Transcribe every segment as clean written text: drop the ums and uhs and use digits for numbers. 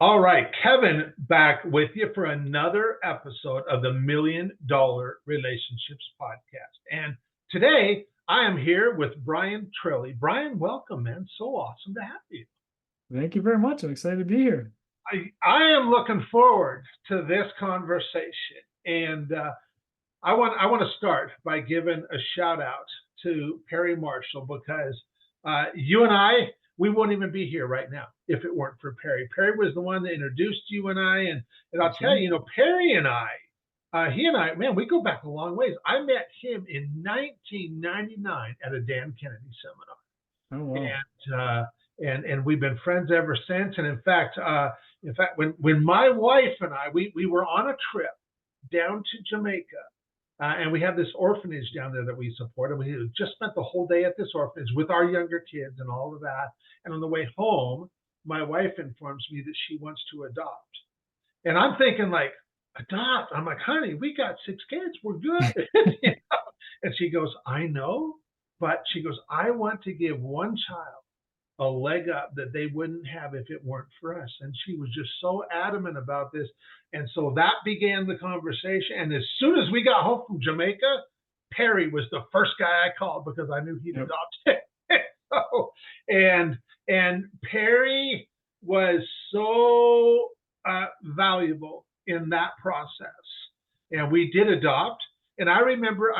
All right, Kevin, back with you for another episode of the $1 Million Relationships Podcast. And today I am here with Bryan Trilli. Bryan, welcome, man. So awesome to have you. Thank you very much. I'm excited to be here. I am looking forward to this conversation. And I want to start by giving a shout out to Perry Marshall because you and I, we wouldn't even be here right now if it weren't for Perry. Perry was the one that introduced you and I, and I'll That's tell right. you, Perry and I, he and I, man, we go back a long ways. I met him in 1999 at a Dan Kennedy seminar, Oh, wow. and we've been friends ever since. And in fact, when my wife and I, we were on a trip down to Jamaica, and we have this orphanage down there that we support. And we just spent the whole day at this orphanage with our younger kids and all of that. And on the way home, my wife informs me that she wants to adopt. And I'm thinking, like, adopt? I'm like, honey, we got 6 kids. We're good. And she goes, I know. But she goes, I want to give one child a leg up that they wouldn't have if it weren't for us. And she was just so adamant about this. And so that began the conversation. And as soon as we got home from Jamaica, Perry was the first guy I called because I knew he'd Yep. adopted. So, and Perry was so valuable in that process. And we did adopt. And I remember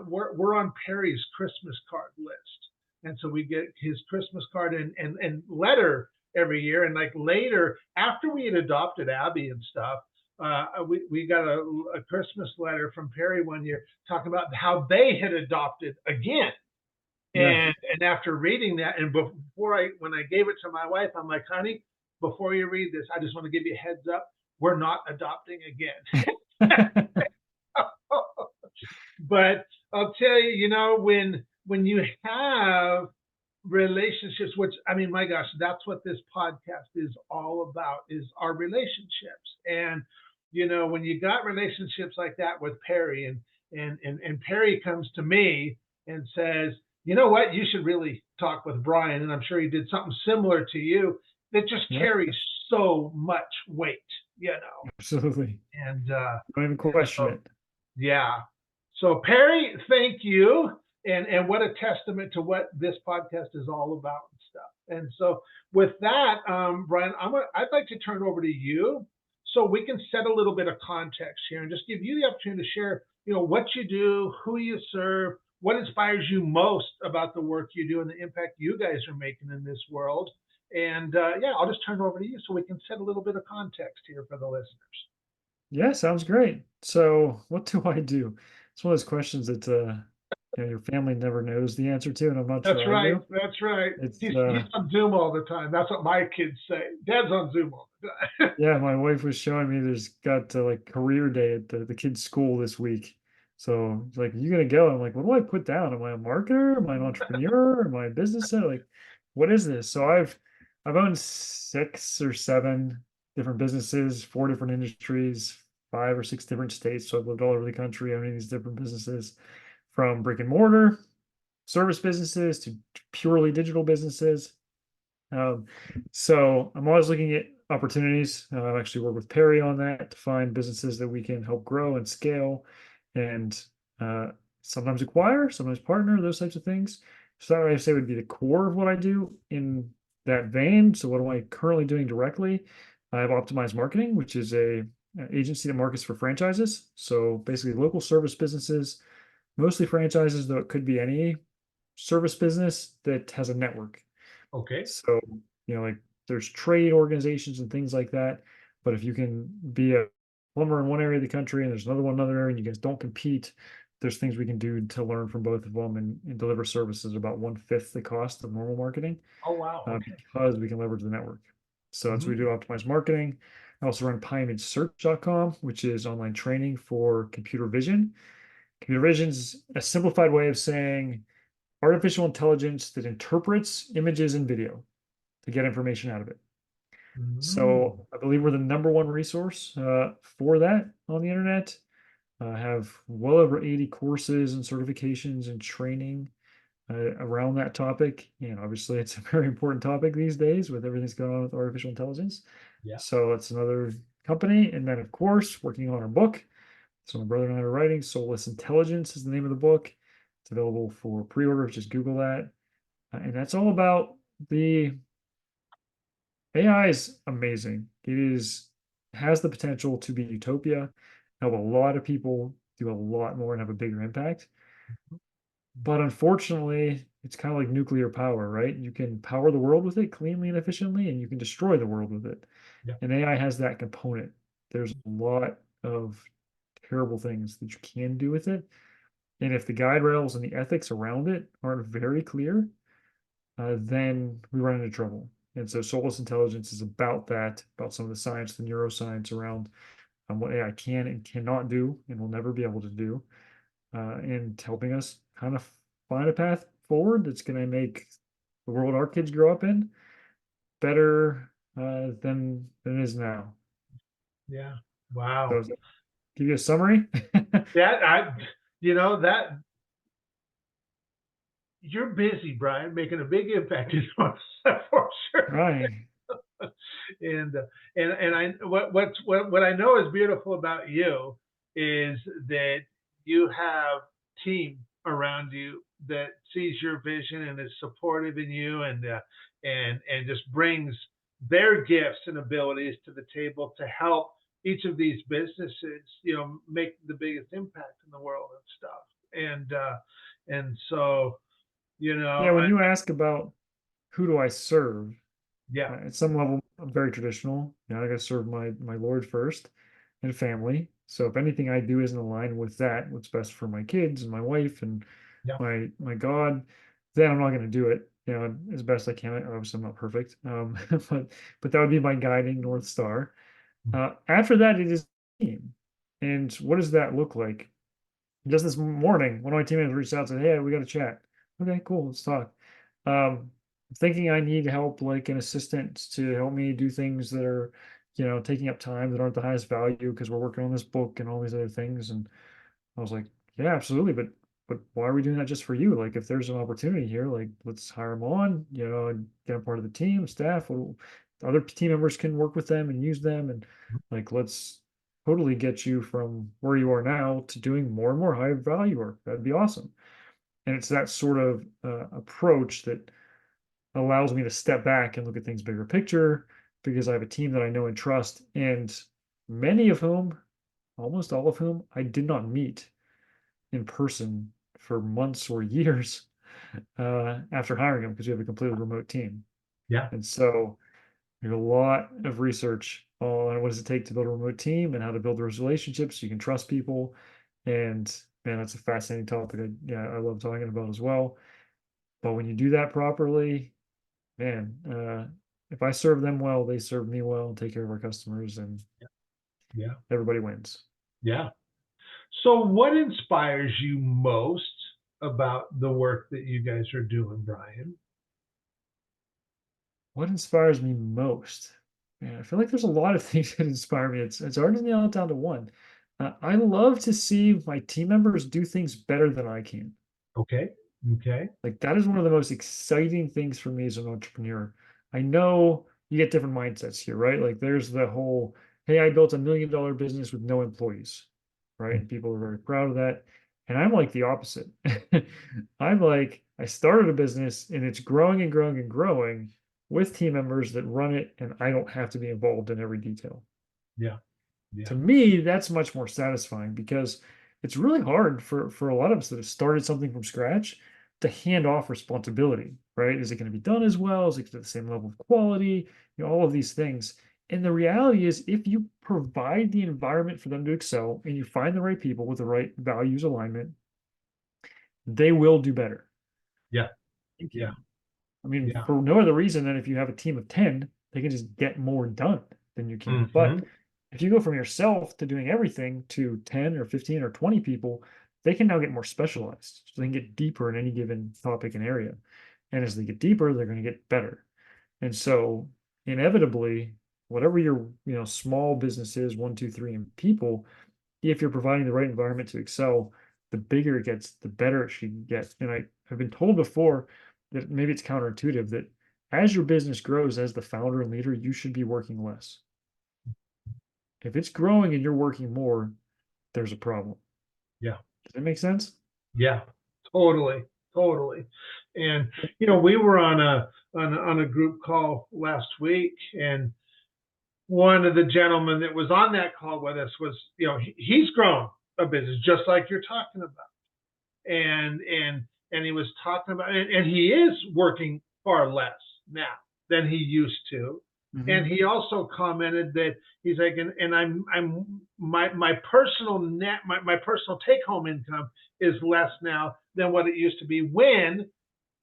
we're on Perry's Christmas card list. And so we get his Christmas card and letter every year. And like later, after we had adopted Abby and stuff, we got a Christmas letter from Perry one year talking about how they had adopted again. Yeah. And after reading that, and when I gave it to my wife, I'm like, honey, before you read this, I just want to give you a heads up. We're not adopting again. But I'll tell you, when you have relationships, which I mean, my gosh, that's what this podcast is all about, is our relationships. And when you got relationships like that with Perry, and Perry comes to me and says, you know what, you should really talk with Bryan, and I'm sure he did something similar to you that just Yeah. carries so much weight, Absolutely. and Don't even question so it. yeah. So Perry, thank you. And what a testament to what this podcast is all about and stuff. And so with that, Bryan, I'd like to turn it over to you so we can set a little bit of context here and just give you the opportunity to share, what you do, who you serve, what inspires you most about the work you do and the impact you guys are making in this world. And yeah, I'll just turn it over to you so we can set a little bit of context here for the listeners. Yeah, sounds great. So, what do I do? It's one of those questions that your family never knows the answer to, and I'm not That's sure I right. do. That's right. It's He's on Zoom all the time. That's what my kids say. Dad's on Zoom all the time. Yeah, my wife was showing me there's got like career day at the kids' school this week. So it's like, you gonna go? I'm like, what do I put down? Am I a marketer? Am I an entrepreneur? Am I a business owner? Like, what is this? So I've owned 6 or 7 different businesses, 4 different industries, 5 or 6 different states. So I've lived all over the country owning these different businesses, from brick and mortar service businesses to purely digital businesses. Um, so I'm always looking at opportunities. I actually work with Perry on that to find businesses that we can help grow and scale, and uh, sometimes acquire, sometimes partner, those types of things. So that I say would be the core of what I do in that vein. So what am I currently doing directly? I have Optimized Marketing, which is a agency that markets for franchises. So basically local service businesses, mostly franchises, though it could be any service business that has a network. Okay. So, like there's trade organizations and things like that. But if you can be a plumber in one area of the country and there's another one in another area and you guys don't compete, there's things we can do to learn from both of them and deliver services about 1/5 the cost of normal marketing, Oh, wow. Okay. because we can leverage the network. So that's what we Mm-hmm. do, Optimize Marketing. I also run PieImageSearch.com, which is online training for computer vision. Computer vision is a simplified way of saying artificial intelligence that interprets images and video to get information out of it. Mm-hmm. So I believe we're the #1 resource for that on the internet. I have well over 80 courses and certifications and training around that topic. And obviously, it's a very important topic these days with everything that's going on with artificial intelligence. Yeah. So it's another company. And then, of course, working on our book. So my brother and I are writing. Soulless Intelligence is the name of the book. It's available for pre-order. Just Google that. And that's all about the AI is amazing. It is has the potential to be utopia, help a lot of people do a lot more and have a bigger impact. But unfortunately, it's kind of like nuclear power, right? You can power the world with it cleanly and efficiently, and you can destroy the world with it. Yeah. And AI has that component. There's a lot of terrible things that you can do with it. And if the guide rails and the ethics around it aren't very clear, then we run into trouble. And so soulless intelligence is about that, about some of the science, the neuroscience around what AI can and cannot do and will never be able to do, and helping us kind of find a path forward that's going to make the world our kids grow up in better than it is now. Yeah. So Wow. does that give you a summary? That that you're busy, Bryan, making a big impact in your for sure. Right. And I what I know is beautiful about you is that you have team around you that sees your vision and is supportive in you, and just brings their gifts and abilities to the table to help each of these businesses, make the biggest impact in the world and stuff. And so, Yeah, when I, you ask about who do I serve, yeah, at some level, I'm very traditional. I got to serve my Lord first and family. So if anything I do isn't aligned with that, what's best for my kids and my wife and yeah, my God, then I'm not going to do it. As best I can. Obviously, I'm not perfect, but that would be my guiding North Star. After that, it is team. And what does that look like? Just this morning, one of my teammates reached out and said, "Hey, we got to chat." Okay, cool, let's talk. Thinking I need help, like an assistant to help me do things that are, taking up time that aren't the highest value because we're working on this book and all these other things. And I was like, yeah, absolutely, but why are we doing that just for you? Like, if there's an opportunity here, like let's hire them on, and get them part of the team, staff. Other team members can work with them and use them, and like let's totally get you from where you are now to doing more and more high value work. That'd be awesome. And it's that sort of approach that allows me to step back and look at things bigger picture because I have a team that I know and trust, and many of whom, almost all of whom, I did not meet in person for months or years after hiring them because we have a completely remote team. yeah, And so there's a lot of research on what does it take to build a remote team and how to build those relationships so you can trust people. And man, that's a fascinating topic. I love talking about as well. But when you do that properly, man, if I serve them well, they serve me well and take care of our customers, and yeah, everybody wins. yeah. So, what inspires you most about the work that you guys are doing, Bryan? What inspires me most? Man, I feel like there's a lot of things that inspire me. It's hard to nail it down to one. I love to see my team members do things better than I can. Okay, okay, Like that is one of the most exciting things for me as an entrepreneur. I know you get different mindsets here, right? Like there's the whole, hey, I built $1 million business with no employees, right? And people are very proud of that. And I'm like the opposite. I'm like, I started a business and it's growing and growing and growing with team members that run it, and I don't have to be involved in every detail. yeah, To yeah, me, that's much more satisfying because it's really hard for a lot of us that have started something from scratch to hand off responsibility, right? Is it going to be done as well? Is it at the same level of quality? All of these things. And the reality is, if you provide the environment for them to excel and you find the right people with the right values alignment, they will do better. yeah, You yeah, can. I mean, yeah. for no other reason than if you have a team of 10, they can just get more done than you can. But Hmm. if you go from yourself to doing everything to 10 or 15 or 20 people, they can now get more specialized. So they can get deeper in any given topic and area. And as they get deeper, they're going to get better. And so inevitably, whatever your, small business is, one, two, three, and people, if you're providing the right environment to excel, the bigger it gets, the better it should get. And I've been told before that maybe it's counterintuitive that as your business grows as the founder and leader, you should be working less. If it's growing and you're working more, there's a problem. Yeah. Does that make sense? Yeah. Totally. Totally. And we were on a group call last week, and one of the gentlemen that was on that call with us was, he's grown a business just like you're talking about. And he was talking about, and he is working far less now than he used to. And he also commented that he's like, and I'm my personal net, my personal take home income is less now than what it used to be when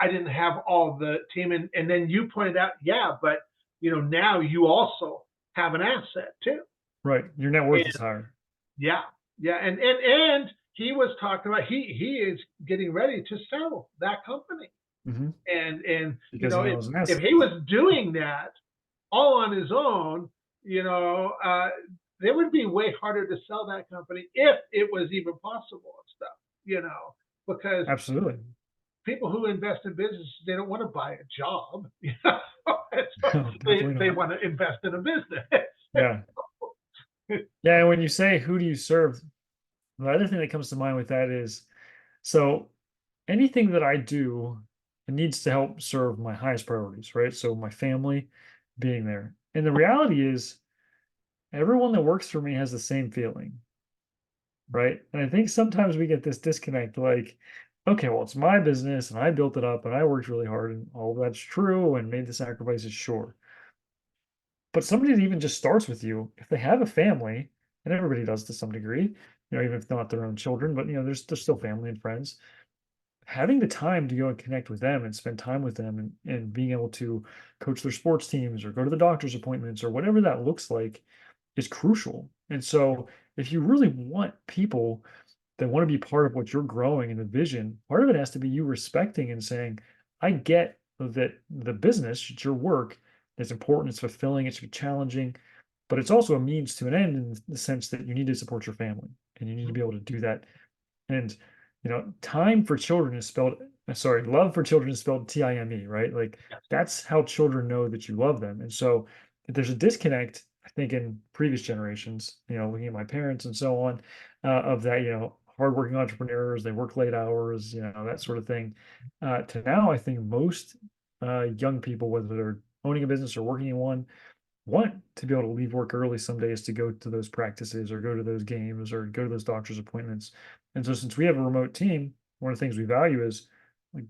I didn't have all the team. And then you pointed out, yeah, but now you also have an asset too. Right. Your net worth And is higher. yeah, yeah, and he was talking about he is getting ready to sell that company, and Because he knows an if asset. he was doing that all on his own, it would be way harder to sell that company if it was even possible and stuff, because Absolutely. people who invest in business, they don't want to buy a job, No, they definitely not. want to invest in a business. Yeah. Yeah. And when you say who do you serve, the other thing that comes to mind with that is so anything that I do it needs to help serve my highest priorities, right? So my family being there. And the reality is everyone that works for me has the same feeling, right? And I think sometimes we get this disconnect like, okay, well, it's my business and I built it up and I worked really hard and all of that's true and made the sacrifices, sure. But somebody that even just starts with you, if they have a family, and everybody does to some degree, even if not their own children, but there's still family and friends. Having the time to go and connect with them and spend time with them and being able to coach their sports teams or go to the doctor's appointments or whatever that looks like is crucial. And so if you really want people that want to be part of what you're growing in the vision, part of it has to be you respecting and saying, I get that the business, it's your work, it's important, it's fulfilling, it's challenging, but it's also a means to an end in the sense that you need to support your family and you need to be able to do that. And time for children is spelled, sorry, love for children is spelled Time, right? Like that's how children know that you love them. And so if there's a disconnect, I think in previous generations, looking at my parents and so on, of that, hardworking entrepreneurs, they work late hours, that sort of thing. To now, I think most young people, whether they're owning a business or working in one, want to be able to leave work early some days to go to those practices or go to those games or go to those doctor's appointments. And so since we have a remote team, one of the things we value is like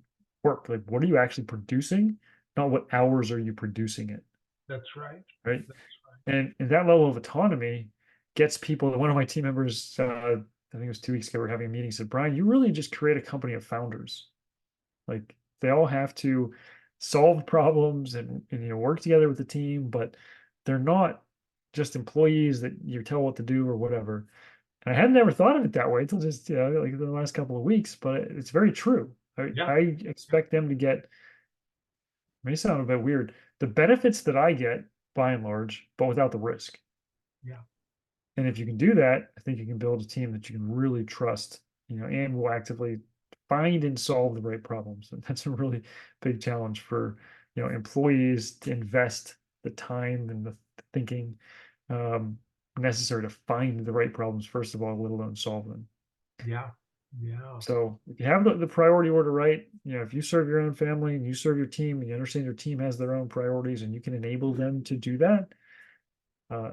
work. Like what are you actually producing? Not what hours are you producing it. That's right. Right. That's And that level of autonomy gets people. One of my team members, I think it was 2 weeks ago, we are having a meeting, said, Brian, you really just create a company of founders. Like they all have to solve problems and work together with the team, but they're not just employees that you tell what to do or whatever. And I had never thought of it that way until just like the last couple of weeks, but it's very true. Yeah. I expect them to get, may sound a bit weird, the benefits that I get by and large, but without the risk. Yeah. And if you can do that, I think you can build a team that you can really trust, and will actively find and solve the right problems. And that's a really big challenge for, employees to invest the time and the thinking necessary to find the right problems, first of all, let alone solve them. Yeah. Yeah. So if you have the priority order right, if you serve your own family and you serve your team and you understand your team has their own priorities and you can enable them to do that,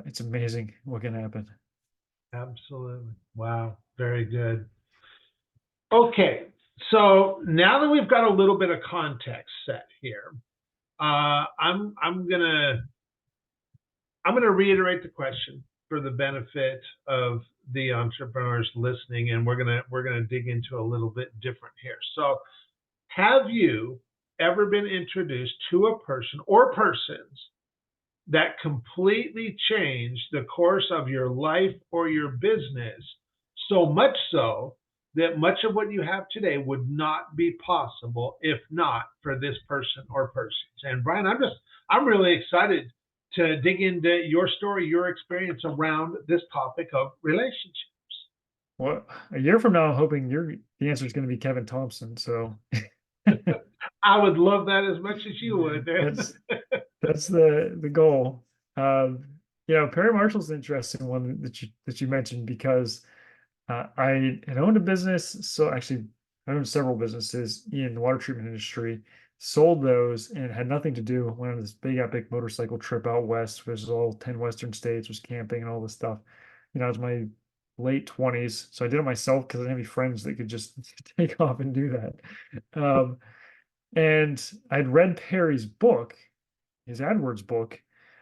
it's amazing what can happen. Absolutely. Wow. Very good. Okay. So now that we've got a little bit of context set here, I'm gonna reiterate the question for the benefit of the entrepreneurs listening, and we're gonna dig into a little bit different here. So, have you ever been introduced to a person or persons that completely changed the course of your life or your business, so much so that much of what you have today would not be possible if not for this person or persons? And Bryan, I'm really excited to dig into your story, your experience around this topic of relationships. Well, a year from now, I'm hoping the answer is going to be Kevin Thompson. So I would love that as much as you would, man. That's the goal. Perry Marshall's an interesting one that you mentioned because I had owned a business. So actually, I owned several businesses in the water treatment industry, sold those, and had nothing to do. Went on this big epic motorcycle trip out west, which was all 10 Western states, was camping and all this stuff. It was my late 20s. So I did it myself because I didn't have any friends that could just take off and do that. And I'd read Perry's book, his AdWords book.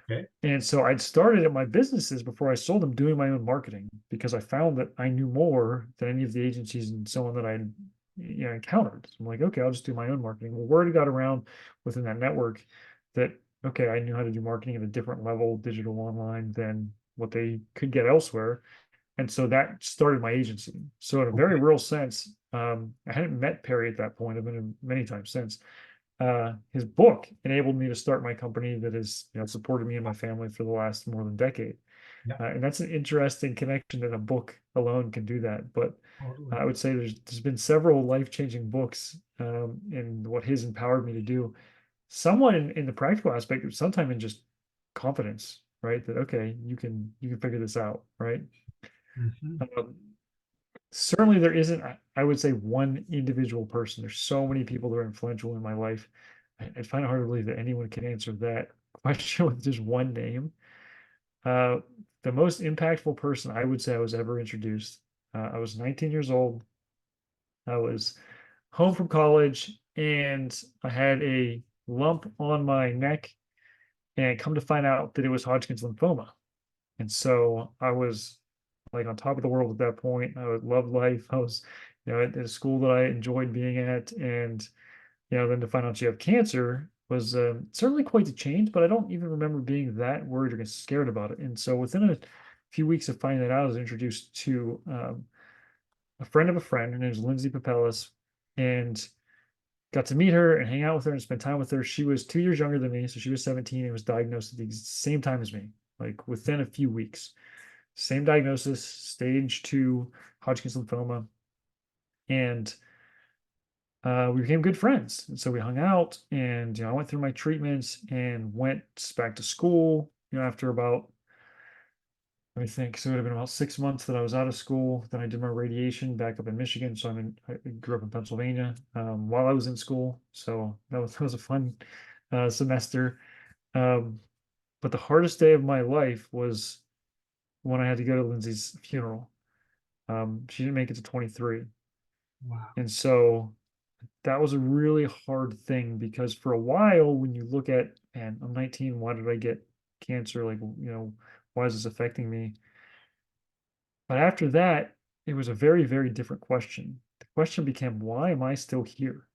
Okay. And so I'd started at my businesses before I sold them doing my own marketing because I found that I knew more than any of the agencies and so on that I'd encountered. So I'm like, okay, I'll just do my own marketing. Well, word got around within that network that, okay, I knew how to do marketing at a different level, digital online, than what they could get elsewhere. And so that started my agency. So in a very Okay. real sense, I hadn't met Perry at that point. I've been in many times since. His book enabled me to start my company that has supported me and my family for the last more than a decade. Yeah, And that's an interesting connection that a book alone can do that. But totally. I would say there's been several life-changing books in what his empowered me to do. Somewhat in the practical aspect, sometimes in just confidence, right? That okay, you can figure this out, right? Hmm. Um, Certainly there isn't, I would say, one individual person. There's so many people that are influential in my life. I find it hard to believe that anyone can answer that question with just one name. Uh, the most impactful person I would say I was ever introduced. I was 19 years old. I was home from college and I had a lump on my neck and come to find out that it was Hodgkin's lymphoma. And so I was like on top of the world at that point. I loved life. I was, at a school that I enjoyed being at, and then to find out you have cancer was certainly quite the change. But I don't even remember being that worried or scared about it. And so within a few weeks of finding that out, I was introduced to a friend of a friend. Her name is Lindsay Papelis, and got to meet her and hang out with her and spend time with her. She was 2 years younger than me, so she was 17 and was diagnosed at the same time as me, like within a few weeks. Same diagnosis, stage 2 Hodgkin's lymphoma. And we became good friends. And so we hung out and, I went through my treatments and went back to school, after about, let me think, so it would have been about 6 months that I was out of school. Then I did my radiation back up in Michigan. So I grew up in Pennsylvania while I was in school. So that was a fun semester. Um, but the hardest day of my life was when I had to go to Lindsay's funeral. She didn't make it to 23. Wow. And so that was a really hard thing because for a while, when you look at, man, I'm 19, why did I get cancer? Like, why is this affecting me? But after that, it was a very, very different question. The question became, why am I still here?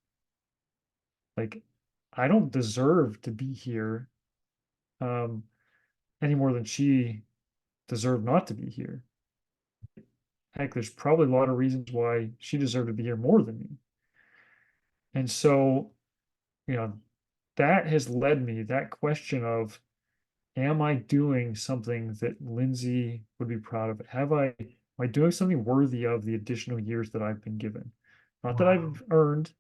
Like, I don't deserve to be here um, any more than she deserved not to be here. Heck, there's probably a lot of reasons why she deserved to be here more than me. And so, you know, that has led me, that question of, am I doing something that Lindsay would be proud of? Am I doing something worthy of the additional years that I've been given? Not that Wow. I've earned,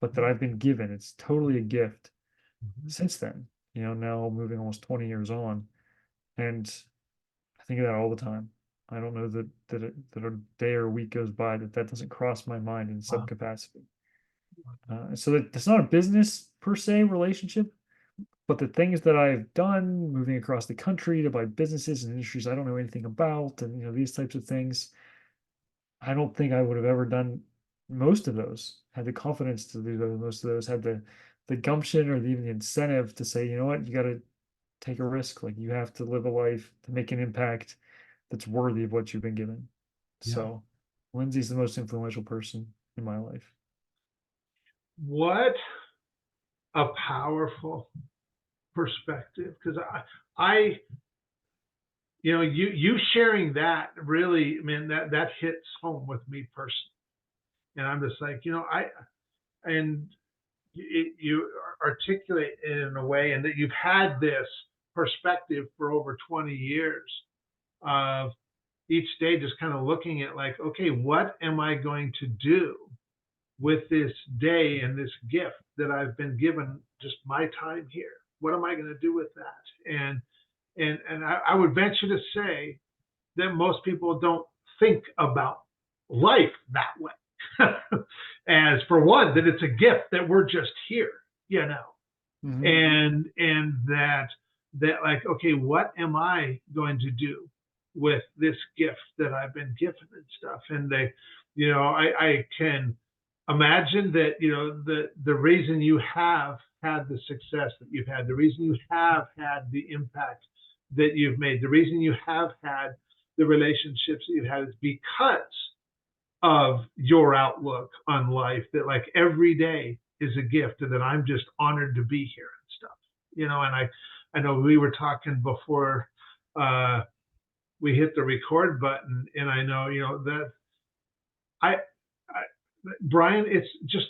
but that I've been given. It's totally a gift Mhm. since then, now moving almost 20 years on. And I think of that all the time. I don't know that a day or a week goes by that doesn't cross my mind in some Wow. capacity. So that's not a business per se relationship, but the things that I've done, moving across the country to buy businesses and industries I don't know anything about, and these types of things, I don't think I would have ever done most of those. Had the confidence to do most of those. Had the gumption or even the incentive to say, you know what, you got to take a risk. Like you have to live a life to make an impact that's worthy of what you've been given. Yeah. So, Lindsay's the most influential person in my life. What a powerful perspective. Because I, you sharing that really, man, that hits home with me personally. And I'm just like, and you articulate it in a way, and that you've had this perspective for over 20 years of each day just kind of looking at okay, what am I going to do with this day and this gift? that I've been given, just my time here. What am I going to do with that? And I would venture to say that most people don't think about life that way. As for one, that it's a gift that we're just here, you know, Mhm. and that like, okay, what am I going to do with this gift that I've been given and stuff? And they, you know, I can imagine that, you know, the reason you have had the success that you've had, the reason you have had the impact that you've made, the reason you have had the relationships that you've had is because of your outlook on life, that like every day is a gift and that I'm just honored to be here and stuff, you know. And I know we were talking before uh we hit the record button, and I know, you know, that I Bryan, it's just,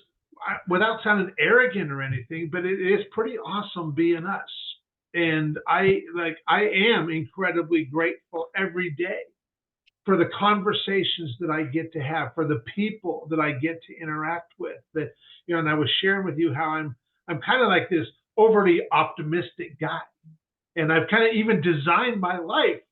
without sounding arrogant or anything, but it is pretty awesome being us. And I am incredibly grateful every day for the conversations that I get to have, for the people that I get to interact with. That, you know, and I was sharing with you how I'm kind of like this overly optimistic guy, and I've kind of even designed my life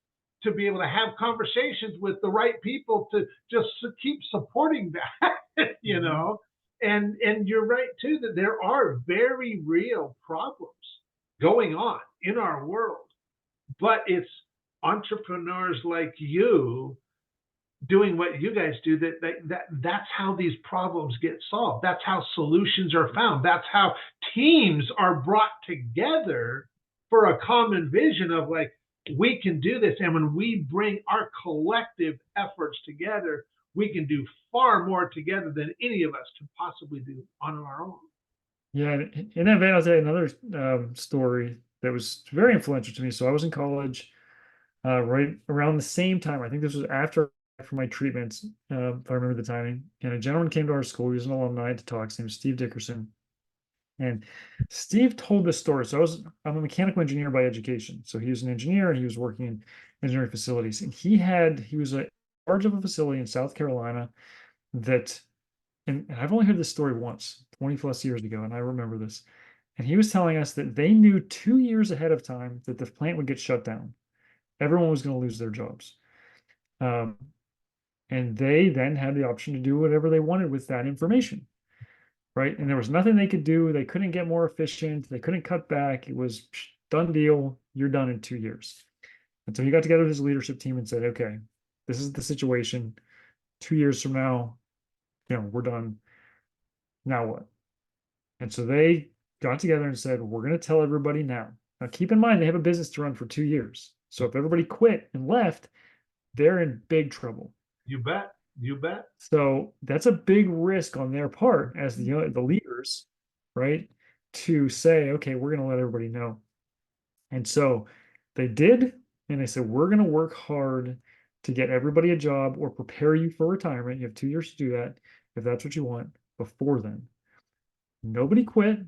to be able to have conversations with the right people to just keep supporting that, you know. And you're right too, that there are very real problems going on in our world, but it's entrepreneurs like you doing what you guys do, that's how these problems get solved. That's how solutions are found. That's how teams are brought together for a common vision of like, we can do this. And when we bring our collective efforts together, we can do far more together than any of us can possibly do on our own. Yeah, in that vein, I'll tell you another story that was very influential to me. So I was in college, right around the same time. I think this was after for my treatments, if I remember the timing. And a gentleman came to our school. He was an alumni to talk. His name was Steve Dickerson. And Steve told this story. So I'm a mechanical engineer by education. So he was an engineer and he was working in engineering facilities. And he was a charge of a facility in South Carolina that, and I've only heard this story once, 20 plus years ago, and I remember this. And he was telling us that they knew 2 years ahead of time that the plant would get shut down. Everyone was going to lose their jobs. Um, and they then had the option to do whatever they wanted with that information, right? And there was nothing they could do. They couldn't get more efficient. They couldn't cut back. It was done deal. You're done in 2 years. And so he got together with his leadership team and said, okay, this is the situation. 2 years from now, you know, we're done. Now what? And so they got together and said, we're going to tell everybody now. Now, keep in mind, they have a business to run for 2 years. So if everybody quit and left, they're in big trouble. You bet. You bet. So that's a big risk on their part as the leaders, right? To say, okay, we're going to let everybody know. And so they did, and they said, we're going to work hard to get everybody a job or prepare you for retirement. You have 2 years to do that if that's what you want before then. Nobody quit.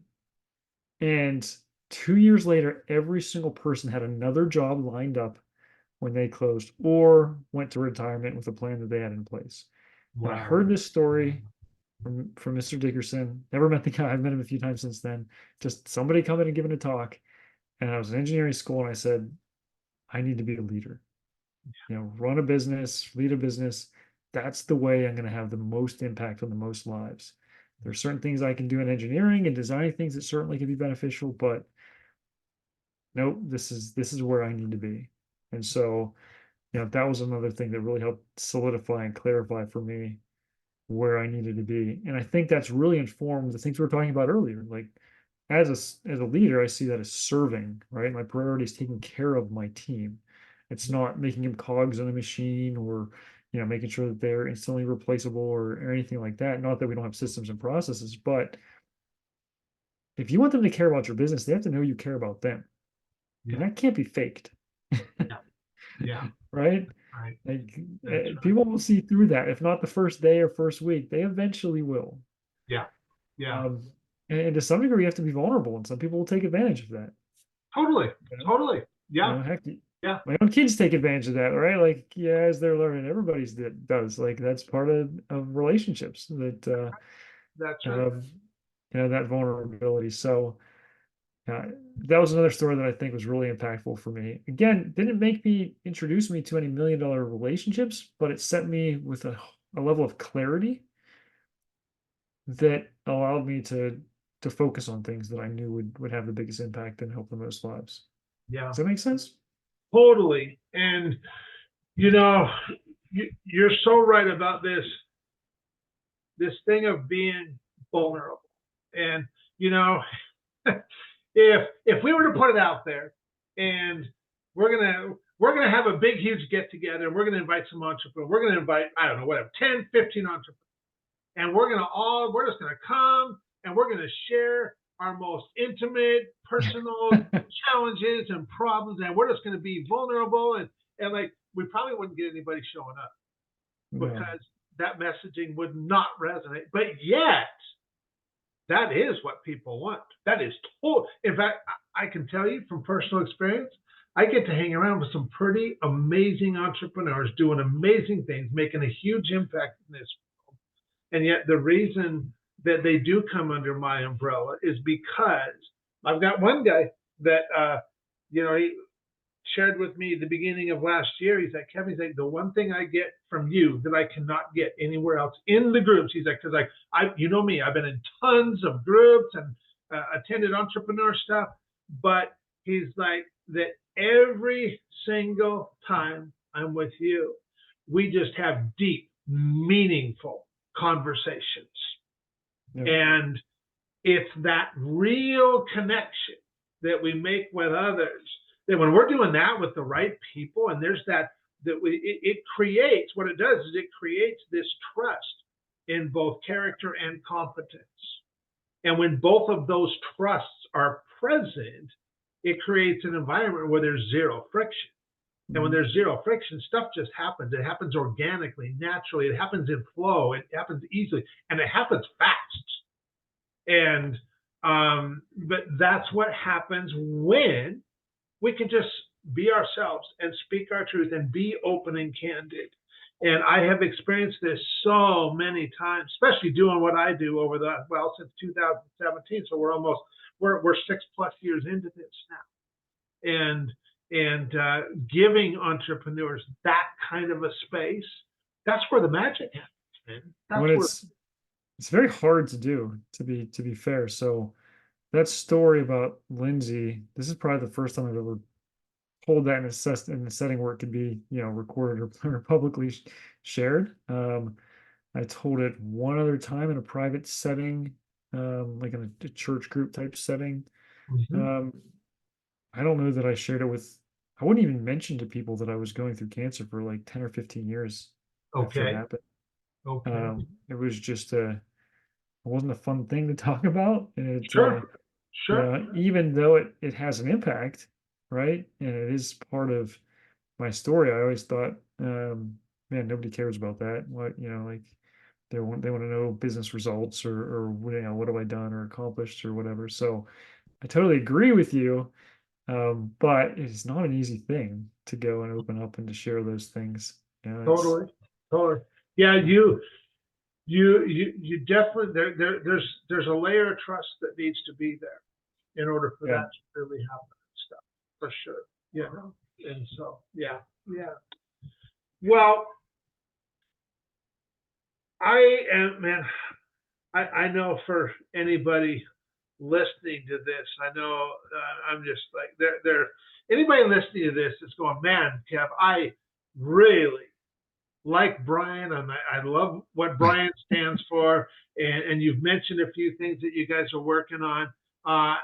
And 2 years later, every single person had another job lined up when they closed or went to retirement with a plan that they had in place. And I heard Wow. this story from Mr. Dickerson. Never met the guy. I've met him a few times since then. Just somebody coming and giving a talk. And I was in engineering school and I said, I need to be a leader. You know, run a business, lead a business. That's the way I'm going to have the most impact on the most lives. There are certain things I can do in engineering and designing things that certainly can be beneficial, but nope, this is where I need to be. And so, you know, that was another thing that really helped solidify and clarify for me where I needed to be. And I think that's really informed the things we were talking about earlier. Like as a leader, I see that as serving, right? My priority is taking care of my team. It's not making them cogs on a machine or, you know, making sure that they're instantly replaceable or anything like that. Not that we don't have systems and processes, but if you want them to care about your business, they have to know you care about them. And Yeah. that can't be faked. Yeah. Yeah. Right? Right. Like That's right. people will see through that. If not the first day or first week, they eventually will. Yeah. Yeah. Um, and to some degree, you have to be vulnerable, and some people will take advantage of that. Totally. You know, Totally. Yeah. heck, Yeah. my own kids take advantage of that, right? Like, yeah, as they're learning, everybody's does. Like that's part of relationships that That's right. um, that vulnerability. So that was another story that I think was really impactful for me. Again, didn't introduce me to any million-dollar relationships, but it set me with a level of clarity that allowed me to focus on things that I knew would have the biggest impact and help the most lives. Yeah, Does that make sense? totally. And you know, you're so right about this thing of being vulnerable. And you know, if we were to put it out there, and we're gonna have a big huge get together, and we're gonna invite some entrepreneurs, we're gonna invite, I don't know, whatever, 10, 15 entrepreneurs, and we're just gonna come and we're gonna share our most intimate personal challenges and problems, and we're just gonna be vulnerable, and like we probably wouldn't get anybody showing up No. because that messaging would not resonate. But yet, that is what people want. That is total. In fact, I can tell you from personal experience, I get to hang around with some pretty amazing entrepreneurs doing amazing things, making a huge impact in this. And yet, the reason that they do come under my umbrella is because I've got one guy that, he shared with me at the beginning of last year. He's like, Kevin, he's like, the one thing I get from you that I cannot get anywhere else in the groups. He's like, because you know me, I've been in tons of groups and attended entrepreneur stuff, but he's like that every single time I'm with you, we just have deep, meaningful conversations. Yeah. And it's that real connection that we make with others, that when we're doing that with the right people, and there's it creates, what it does is it creates this trust in both character and competence. And when both of those trusts are present, it creates an environment where there's zero friction. And when there's zero friction, stuff just happens. It happens organically, naturally. It happens in flow. It happens easily, and it happens fast. And but that's what happens when we can just be ourselves and speak our truth and be open and candid. And I have experienced this so many times, especially doing what I do since 2017. So we're 6+ years into this now. And giving entrepreneurs that kind of a space, that's where the magic happens, man. That's When where. it's very hard to do, to be fair. So that story about Lindsay, this is probably the first time I've ever told that in a setting where it could be, recorded or publicly shared. I told it one other time in a private setting, like in a church group type setting. Mhm. Um, I don't know that I shared it I wouldn't even mention to people that I was going through cancer for like 10 or 15 years after it Okay. happened. Okay. It was just it wasn't a fun thing to talk about. And Sure. Sure. even though it has an impact, right? And it is part of my story, I always thought, man, nobody cares about that. What, like they want to know business results or what have I done or accomplished or whatever. So I totally agree with you. But it's not an easy thing to go and open up and to share those things. It's Totally. Totally. Yeah. You definitely there's a layer of trust that needs to be there in order for yeah. that to really happen and stuff, for sure. And so yeah. Well, man, I know for anybody listening to this, I know I'm just like there anybody listening to this is going, man, Kev, I really like Bryan, and I love what Bryan stands for. And you've mentioned a few things that you guys are working on. Uh,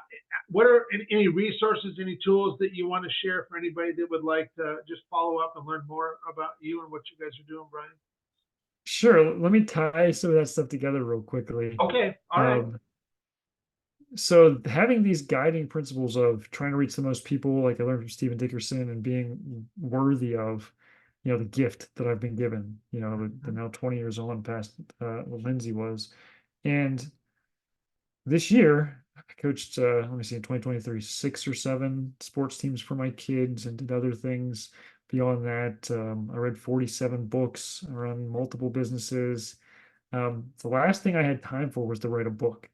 what are any resources, any tools that you want to share for anybody that would like to just follow up and learn more about you and what you guys are doing, Bryan? Sure. Let me tie some of that stuff together real quickly. Okay, all right. Um, so having these guiding principles of trying to reach the most people, like I learned from Stephen Dickerson, and being worthy of, the gift that I've been given, the now 20 years on past what Lindsay was. And this year, I coached, let me see, in 2023, 6 or 7 sports teams for my kids and did other things. Beyond that, I read 47 books, I run multiple businesses. The last thing I had time for was to write a book.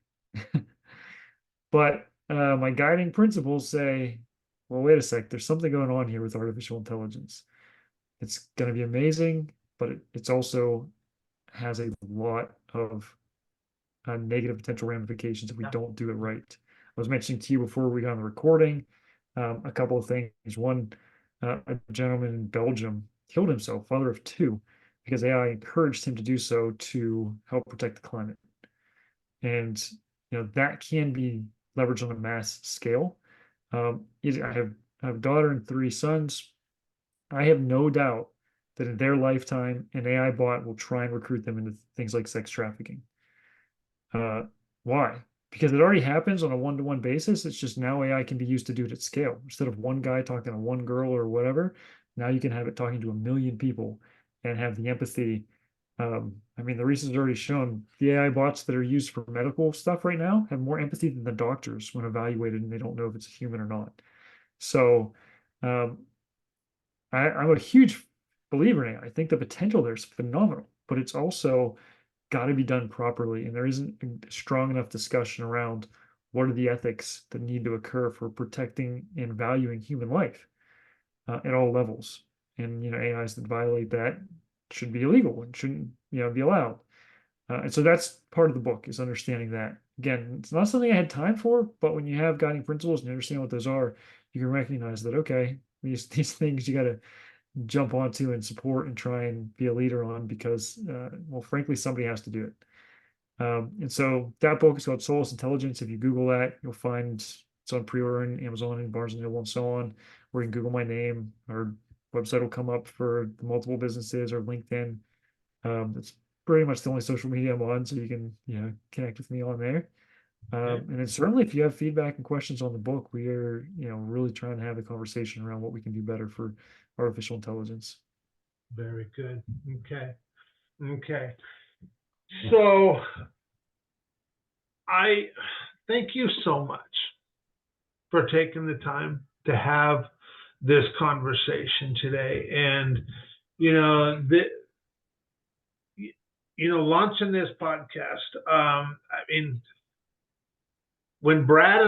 But my guiding principles say, well, wait a sec, there's something going on here with artificial intelligence. It's going to be amazing, but it's also has a lot of negative potential ramifications if we Yeah. don't do it right. I was mentioning to you before we got on the recording a couple of things. One, a gentleman in Belgium killed himself, father of two, because AI encouraged him to do so to help protect the climate. And that can be leveraged on a mass scale. I have a daughter and three sons. I have no doubt that in their lifetime, an AI bot will try and recruit them into things like sex trafficking. Uh, why? Because it already happens on a one-to-one basis. It's just now AI can be used to do it at scale. Instead of one guy talking to one girl or whatever, now you can have it talking to a million people and have the empathy. I mean, the research has already shown the AI bots that are used for medical stuff right now have more empathy than the doctors when evaluated and they don't know if it's a human or not. So, um, I'm a huge believer in it. I think the potential there is phenomenal, but it's also got to be done properly. And there isn't a strong enough discussion around what are the ethics that need to occur for protecting and valuing human life at all levels. And AIs that violate that should be illegal and shouldn't be allowed. And so that's part of the book is understanding that. Again, it's not something I had time for, but when you have guiding principles and you understand what those are, you can recognize that okay, these things you got to jump onto and support and try and be a leader on because, well, frankly, somebody has to do it. And so that book is called Soulless Intelligence. If you Google that, you'll find it's on pre-order in Amazon and Barnes and Noble and so on. Or you can Google my name, or website will come up for the multiple businesses or LinkedIn. That's pretty much the only social media I'm on, so you can connect with me on there. Okay. And then certainly if you have feedback and questions on the book, we are really trying to have a conversation around what we can do better for artificial intelligence. Very good. Okay. Okay. So I thank you so much for taking the time to have this conversation today. And the launching this podcast. I mean, when Brad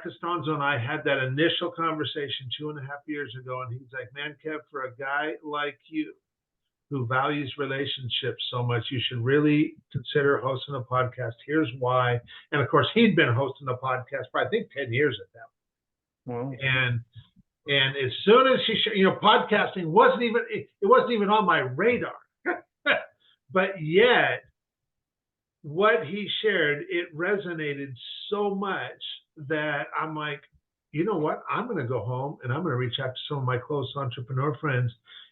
Costanzo and I had that initial conversation 2.5 years ago, and he's like, "Man, Kev, for a guy like you who values relationships so much, you should really consider hosting a podcast. Here's why." And of course, he'd been hosting a podcast for I think 10 years at that Well, point. And as soon as podcasting wasn't even on my radar. But yet what he shared, it resonated so much that I'm like, you know what? I'm going to go home and I'm going to reach out to some of my close entrepreneur friends,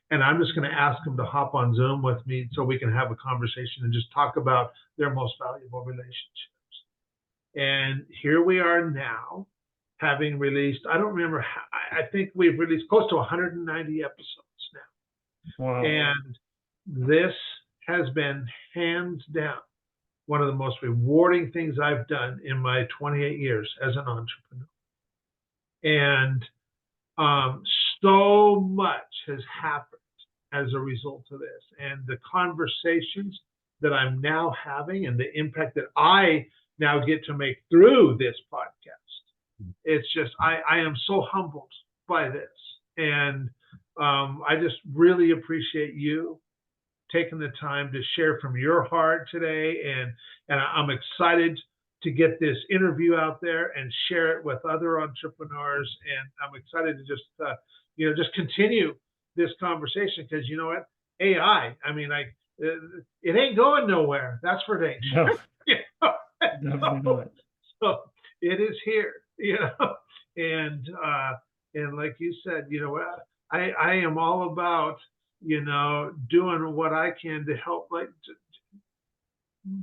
and I'm just going to ask them to hop on Zoom with me so we can have a conversation and just talk about their most valuable relationships. And here we are now, having released, I don't remember, I think we've released close to 190 episodes now. wow. And this has been hands down one of the most rewarding things I've done in my 28 years as an entrepreneur. And so much has happened as a result of this. And the conversations that I'm now having and the impact that I now get to make through this podcast, it's just, I am so humbled by this. And I just really appreciate you taking the time to share from your heart today, and I'm excited to get this interview out there and share it with other entrepreneurs. And I'm excited to just continue this conversation, because you know what, AI, I mean, it ain't going nowhere. That's for dang sure. No, definitely not. So it is here, and like you said, I am all about doing what I can to help, like, to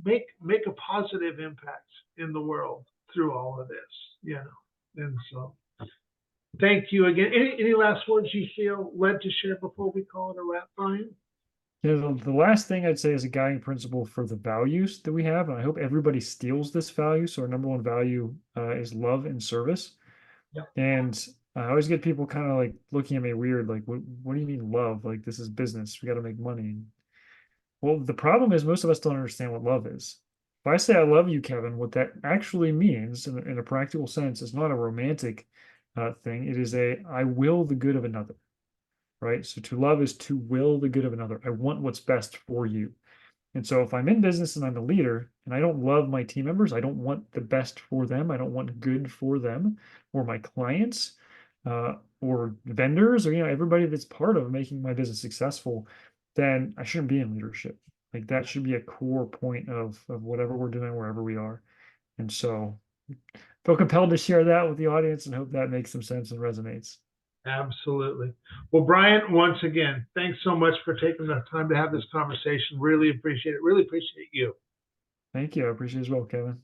make a positive impact in the world through all of this. And so thank you again. Any last words you feel led to share before we call it a wrap, Bryan? The last thing I'd say is a guiding principle for the values that we have, and I hope everybody steals this value. So our number one value is love and service. Yep. And I always get people kind of like looking at me weird, like, what do you mean love? Like, this is business. We got to make money. Well, the problem is most of us don't understand what love is. If I say I love you, Kevin, what that actually means in a practical sense is not a romantic thing. It is I will the good of another, right? So to love is to will the good of another. I want what's best for you. And so if I'm in business and I'm a leader and I don't love my team members, I don't want the best for them, I don't want good for them or my clients or vendors or everybody that's part of making my business successful, then I shouldn't be in leadership. Like that should be a core point of whatever we're doing wherever we are. And so feel compelled to share that with the audience and hope that makes some sense and resonates. Absolutely. Well, Bryan, once again, thanks so much for taking the time to have this conversation. Really appreciate it. Really appreciate you. Thank you. I appreciate it as well, Kevin.